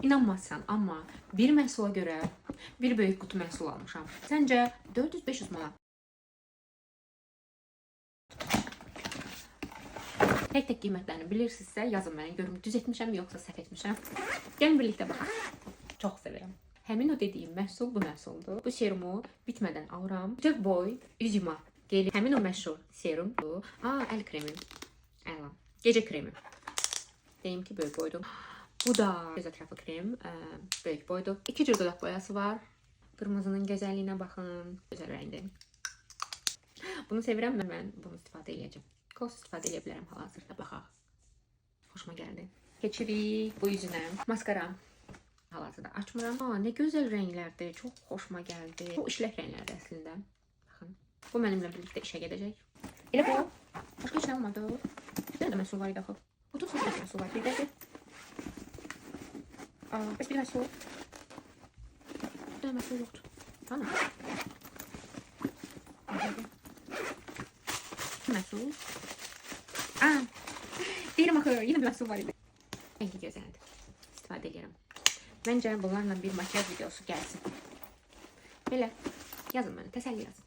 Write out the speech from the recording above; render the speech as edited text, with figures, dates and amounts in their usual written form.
İnanmazsan, amma bir məhsula görə bir böyük qutu məhsul almışam. Səncə 400-500 manat? Tek qiymətlərini bilirsinizsə yazın mənə, görüm düz etmişəm yoxsa səhv etmişəm. Gəlin birlikdə baxaq. Çox sevirəm. Həmin o dediyim məhsul bu məhsuldur. Bu serumu bitmədən alıram. Bütöv boy üzüma gelir. Həmin o məşhur serumdur. Əl kremi. Əla. Gecə kremi. Deyim ki, böyük boydur. Bu da göz ətrafı krem. Böyük boydur. 2 cür dodaq boyası var. Qırmızının gözəlliyinə baxın. Gözəl rəngdir. Bunu sevirəm və mən bunu istifadə edəcəm. Kos istifadə edə bilərəm hal-hazırda. Baxaq. Xoşuma gəldi. Keçirik bu üzünə. Maskara. Hal-hazırda açmıram. Nə gözəl rənglərdir. Çox xoşuma gəldi. Bu işlək rənglərdir əslində. Baxın. Bu mənimlə birlikdə işə gedəcək. Elə bu. Başqa heç nə olmadı. Bir də məhsul var idi axı. Bu da bir məhsul var. Bir dədir. Bəs bir məhsul. Bir də məhsul yoxdur. Tamam. Məhsul. Deyirəm axı, yenə bir məhsul var idi. Rəngi gözəldir. İstifadə edirəm. Məncə bunlarla bir makyaj videosu gəlsin. Belə yazın mənə, təsəlli yazın.